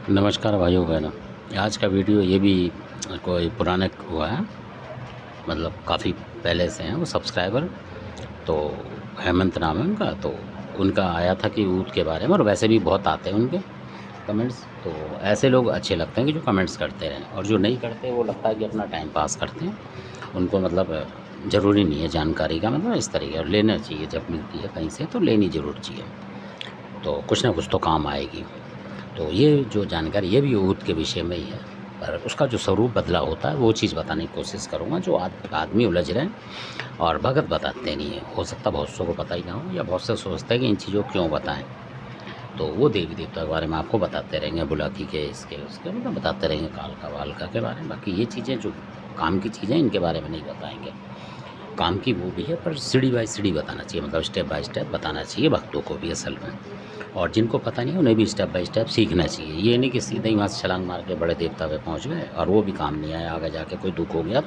नमस्कार भाइयों बहनों। आज का वीडियो ये भी कोई पुराने हुआ है, मतलब काफ़ी पहले से हैं वो सब्सक्राइबर। तो हेमंत नाम है उनका। तो उनका आया था कि ऊँट के बारे में, और वैसे भी बहुत आते हैं उनके कमेंट्स। तो ऐसे लोग अच्छे लगते हैं कि जो कमेंट्स करते रहें, और जो नहीं करते वो लगता है कि अपना टाइम पास करते हैं। उनको मतलब ज़रूरी नहीं है जानकारी का, मतलब इस तरीके, और लेना चाहिए जब मिलती है कहीं से तो लेनी ज़रूर चाहिए, तो कुछ ना कुछ तो काम आएगी। तो ये जो जानकारी ये भी ऊँट के विषय में ही है, पर उसका जो स्वरूप बदला होता है वो चीज़ बताने की कोशिश करूँगा। जो आज तक आदमी उलझ रहे हैं और भगत बताते नहीं है। हो सकता है बहुत सौ को पता ही ना हो, या बहुत से सोचते हैं कि इन चीज़ों को क्यों बताएं। तो वो देवी देवता के बारे में आपको बताते रहेंगे, बुलाकी के, इसके उसके, मतलब बताते रहेंगे, काल का वालका के बारे में। बाकी ये चीज़ें जो काम की चीज़ें, इनके बारे में नहीं बताएंगे। काम की वो भी है, पर सीढ़ी बाय सीढ़ी बताना चाहिए, मतलब स्टेप बाय स्टेप बताना चाहिए भक्तों को भी असल में। और जिनको पता नहीं है उन्हें भी स्टेप बाय स्टेप सीखना चाहिए। ये नहीं कि सीधे ही वहाँ से छलांग मार के बड़े देवता पे पहुँच गए और वो भी काम नहीं आया, आगे जाके कोई दुख हो गया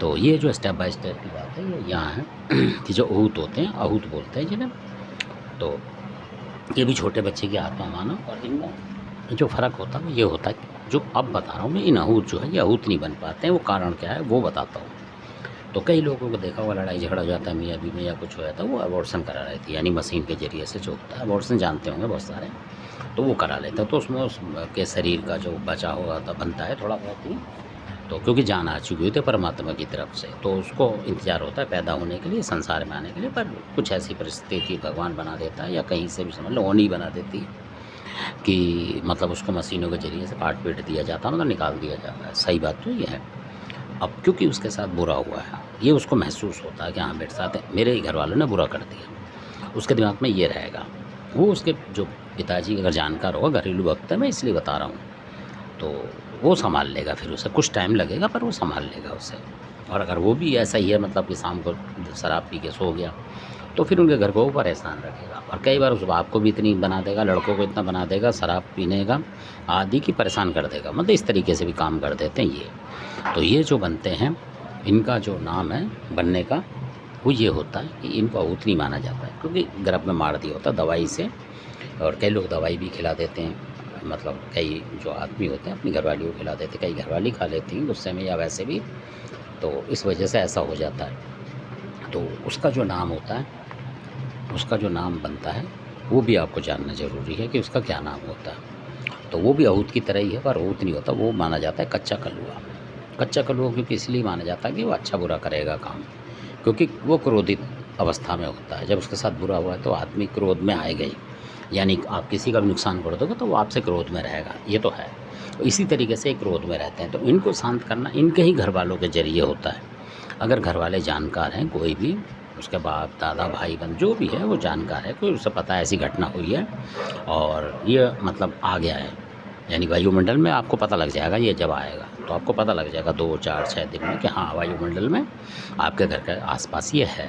तो ये जो स्टेप बाय स्टेप की बात है ये यहाँ है कि जो आहूत होते हैं, आहूत बोलते हैं जिन्हें, तो ये भी छोटे बच्चे की आत्मा मानो। और इनमें जो फ़र्क होता है वो ये होता है कि जो अब बता रहा हूँ मैं, इन आहूत जो है ये आहूत नहीं बन पाते हैं। वो कारण क्या है वो बताता हूँ। तो कई लोगों को देखा हुआ, लड़ाई झगड़ा हो जाता है मियाँ बीवी में या कुछ हो जाता है, वो अबॉर्शन करा रही थी, यानी मशीन के ज़रिए से जो होता है अबॉर्शन, जानते होंगे बहुत सारे। तो वो करा लेते हैं, तो उसमें उसके शरीर का जो बचा हुआ था बनता है थोड़ा बहुत ही, तो क्योंकि जान आ चुकी होती है परमात्मा की तरफ से, तो उसको इंतज़ार होता है पैदा होने के लिए, संसार में आने के लिए। पर कुछ ऐसी परिस्थिति थी, भगवान बना देता है, या कहीं से भी समझ लो होनी बना देती है कि मतलब उसको मशीनों के ज़रिए से काट पीट दिया जाता है, मतलब निकाल दिया जाता है। सही बात तो ये है। अब क्योंकि उसके साथ बुरा हुआ है, ये उसको महसूस होता है कि हाँ मेरे साथ मेरे ही घर वालों ने बुरा कर दिया, उसके दिमाग में ये रहेगा। वो उसके जो पिताजी अगर जानकार होगा, घरेलू वक्त है, मैं इसलिए बता रहा हूँ, तो वो सँभाल लेगा। फिर उसे कुछ टाइम लगेगा पर वो सँभाल लेगा उसे। और अगर वो भी ऐसा ही है, मतलब कि शाम को शराब पी के सो गया, तो फिर उनके घर को वो परेशान रखेगा। और कई बार उस बाप को भी इतनी बना देगा, लड़कों को इतना बना देगा शराब पीने का आदि की, परेशान कर देगा। मतलब इस तरीके से भी काम कर देते हैं ये। तो ये जो बनते हैं, इनका जो नाम है बनने का, वो ये होता है कि इनको आहूत नहीं माना जाता है, क्योंकि गर्भ में मार दिया होता है दवाई से। और कई लोग दवाई भी खिला देते हैं, मतलब कई जो आदमी होते हैं अपनी घरवाली को खिला देते हैं, कई घरवाली खा लेती हैं गुस्से में या वैसे भी। तो इस वजह से ऐसा हो जाता है। तो उसका जो नाम होता है, उसका जो नाम बनता है, वो भी आपको जानना ज़रूरी है कि उसका क्या नाम होता है। तो वो भी आहूत की तरह ही है, पर आहूत नहीं होता, वो माना जाता है कच्चा कलुआ। कच्चा कलुआ क्योंकि इसलिए माना जाता है कि वो अच्छा बुरा करेगा काम, क्योंकि वो क्रोधित अवस्था में होता है। जब उसके साथ बुरा हुआ है तो आदमी क्रोध में आएगा ही, यानी आप किसी का भी नुकसान कर दोगे तो वो आपसे क्रोध में रहेगा, ये तो है। तो इसी तरीके से क्रोध में रहते हैं, तो इनको शांत करना इनके ही घर वालों के ज़रिए होता है। अगर घर वाले जानकार हैं, कोई भी उसके बाप दादा भाई बहन जो भी है वो जानकार है, कोई उसे पता है ऐसी घटना हुई है और ये मतलब आ गया है, यानी वायुमंडल में आपको पता लग जाएगा। ये जब आएगा तो आपको पता लग जाएगा 2 4 6 दिन में कि हाँ वायुमंडल में आपके घर के आसपास ये है।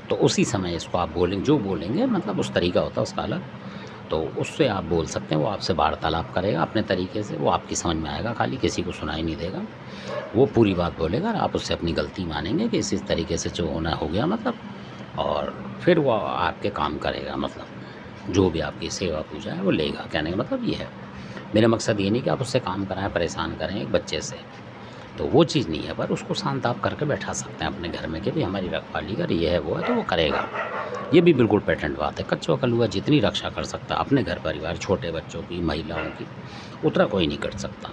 तो उसी समय इसको आप बोलेंगे, जो बोलेंगे मतलब उस तरीका होता है उसका अलग। तो उससे आप बोल सकते हैं, वो आपसे वार्तालाप करेगा अपने तरीके से, वो आपकी समझ में आएगा, खाली किसी को सुनाई नहीं देगा। वो पूरी बात बोलेगा और आप उससे अपनी गलती मानेंगे कि इस तरीके से जो होना हो गया, मतलब। और फिर वो आपके काम करेगा, मतलब जो भी आपकी सेवा पूजा है वो लेगा। कहने का मतलब ये है, मेरा मकसद ये नहीं कि आप उससे काम कराएं, परेशान करें एक बच्चे से, तो वो चीज़ नहीं है। पर उसको शांत आप करके बैठा सकते हैं अपने घर में कि भाई हमारी रखवाली कर, ये है वो है, तो वो करेगा। ये भी बिल्कुल पेटेंट बात है। कच्चा कलुआ जितनी रक्षा कर सकता है अपने घर परिवार, छोटे बच्चों की, महिलाओं की, उतना कोई नहीं कर सकता।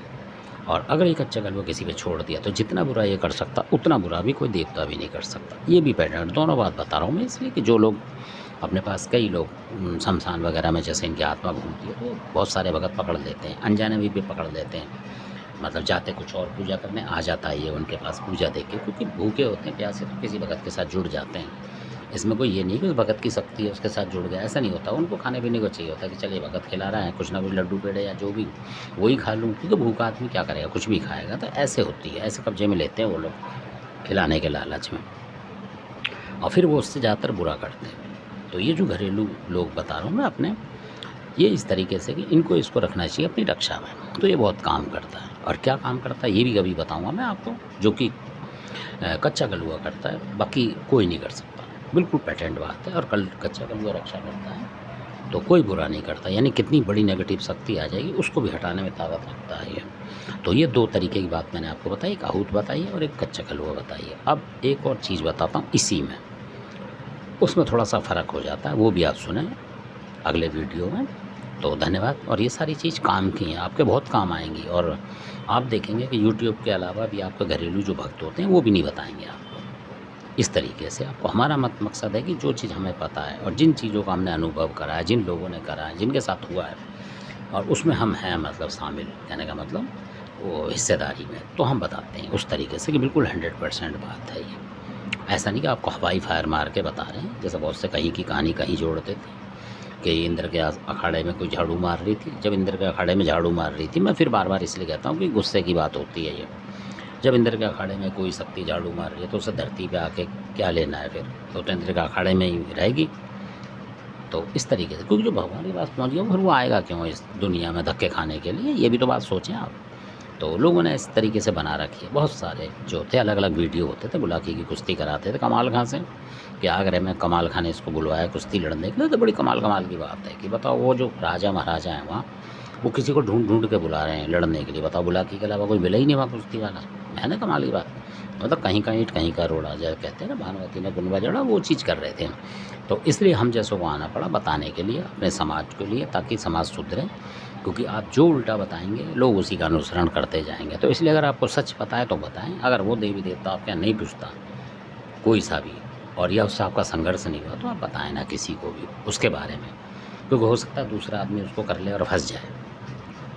और अगर ये कच्चा कलुआ किसी पे छोड़ दिया तो जितना बुरा ये कर सकता, उतना बुरा भी कोई देवता भी नहीं कर सकता। ये भी पेटेंट, दोनों बात बता रहा हूँ मैं इसलिए कि जो लोग अपने पास, कई लोग शमशान वगैरह में जैसे इनकी आत्मा घूमती है तो बहुत सारे भगत पकड़ लेते हैं, अनजाने भी पकड़ लेते हैं। मतलब जाते कुछ और पूजा करने, आ जाता है ये उनके पास पूजा देख के, क्योंकि भूखे होते हैं, प्यासे, तो किसी भगत के साथ जुड़ जाते हैं। इसमें कोई ये नहीं कि उस भगत की शक्ति है उसके साथ जुड़ गया, ऐसा नहीं होता। उनको खाने पीने को चाहिए होता है कि चलिए भगत खिला रहा है, कुछ ना कुछ लड्डू पेड़े या जो भी, वही खा लूँ, क्योंकि भूखा आदमी क्या करेगा, कुछ भी खाएगा। तो ऐसे होती है, ऐसे कब्जे में लेते हैं वो लोग खिलाने के लालच में, और फिर वो उससे ज़्यादातर बुरा करते हैं। तो ये जो घरेलू लोग बता रहा हूँ मैं अपने, ये इस तरीके से कि इनको इसको रखना चाहिए अपनी रक्षा में, तो ये बहुत काम करता है। और क्या काम करता है ये भी कभी बताऊँगा मैं आपको, जो कि कच्चा कलुआ करता है, बाकी कोई नहीं कर सकता। बिल्कुल पेटेंट बात है। और कच्चा कलुआ रक्षा करता है, तो कोई बुरा नहीं करता, यानी कितनी बड़ी नेगेटिव शक्ति आ जाएगी उसको भी हटाने में ताकत रखता है ये। तो ये 2 तरीके की बात मैंने आपको बताई, एक आहूत बताई है और एक कच्चा कलवा बताई है। अब एक और चीज़ बताता हूँ इसी में, उसमें थोड़ा सा फ़र्क हो जाता है, वो भी आप सुनें अगले वीडियो में। तो धन्यवाद। और ये सारी चीज़ काम की हैं, आपके बहुत काम आएंगी। और आप देखेंगे कि यूट्यूब के अलावा भी आपके घरेलू जो भक्त होते हैं वो भी नहीं बताएंगे आपको। इस तरीके से आपको हमारा मकसद है कि जो चीज़ हमें पता है और जिन चीज़ों का हमने अनुभव करा है, जिन लोगों ने करा है, जिनके साथ हुआ है और उसमें हम हैं मतलब शामिल, कहने का मतलब वो हिस्सेदारी में, तो हम बताते हैं उस तरीके से कि बिल्कुल 100% बात है ये। ऐसा नहीं कि आपको हवाई फायर मार के बता रहे हैं, जैसे बहुत से कहीं की कहानी कहीं जोड़ते थे कि इंद्र के अखाड़े में कोई झाड़ू मार रही थी। जब इंद्र के अखाड़े में झाड़ू मार रही थी, मैं फिर बार बार इसलिए कहता हूँ कि गुस्से की बात होती है ये। जब इंद्र के अखाड़े में कोई शक्ति झाड़ू मार रही है तो उसे धरती पे आके क्या लेना है फिर, तो इंद्र के अखाड़े में ही रहेगी। तो इस तरीके से, क्योंकि जो भगवान के पास पहुँच गया फिर वो आएगा क्यों इस दुनिया में धक्के खाने के लिए, ये भी तो बात सोचें आप। तो लोगों ने इस तरीके से बना रखी है। बहुत सारे जो थे अलग अलग वीडियो होते थे, बुलाकी की कुश्ती कराते थे कमाल खां से, कि आगरा में कमाल खां ने इसको बुलवाया कुश्ती लड़ने के लिए। तो बड़ी कमाल की बात है कि बताओ वो जो राजा महाराजा हैं वहाँ, वो किसी को ढूंढ के बुला रहे हैं लड़ने के लिए। बताओ बुलाकी के अलावा कोई मिला ही नहीं वहाँ कुश्ती वाला। है ना कमाल की बात। मतलब कहीं का ईंट कहीं का रोड़ा, जैसे कहते हैं ना भानुमती ने गुनवा जड़ा, वो चीज़ कर रहे थे। तो इसलिए हम जैसों को आना पड़ा बताने के लिए, अपने समाज के लिए, ताकि समाज सुधरे। क्योंकि आप जो उल्टा बताएंगे लोग उसी का अनुसरण करते जाएंगे। तो इसलिए अगर आपको सच पता है तो बताएं। अगर वो देवी देवता आपके यहाँ नहीं पूछता कोई सा भी, और या उससे आपका संघर्ष नहीं हुआ, तो आप बताएं ना किसी को भी उसके बारे में, क्योंकि हो सकता है दूसरा आदमी उसको कर ले और फंस जाए।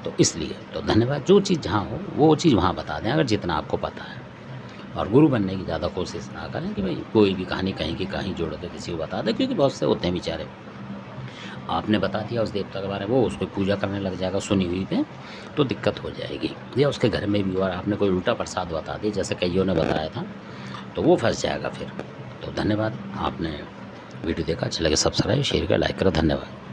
तो इसलिए तो धन्यवाद। जो चीज़ जहाँ हो वो चीज़ वहाँ बता दें, अगर जितना आपको पता है। और गुरु बनने की ज़्यादा कोशिश ना करें कि भाई कोई भी कहानी कहीं की कहीं जोड़ के किसी को बता दें, क्योंकि बहुत से होते हैं बेचारे, आपने बता दिया उस देवता के बारे में, वो उसको पूजा करने लग जाएगा सुनी हुई पे, तो दिक्कत हो जाएगी। या उसके घर में भी, और आपने कोई उल्टा प्रसाद बता दिया जैसे कईयों ने बताया था, तो वो फंस जाएगा फिर। तो धन्यवाद, आपने वीडियो देखा, अच्छा लगे सब्सक्राइब शेयर कर लाइक करो। धन्यवाद।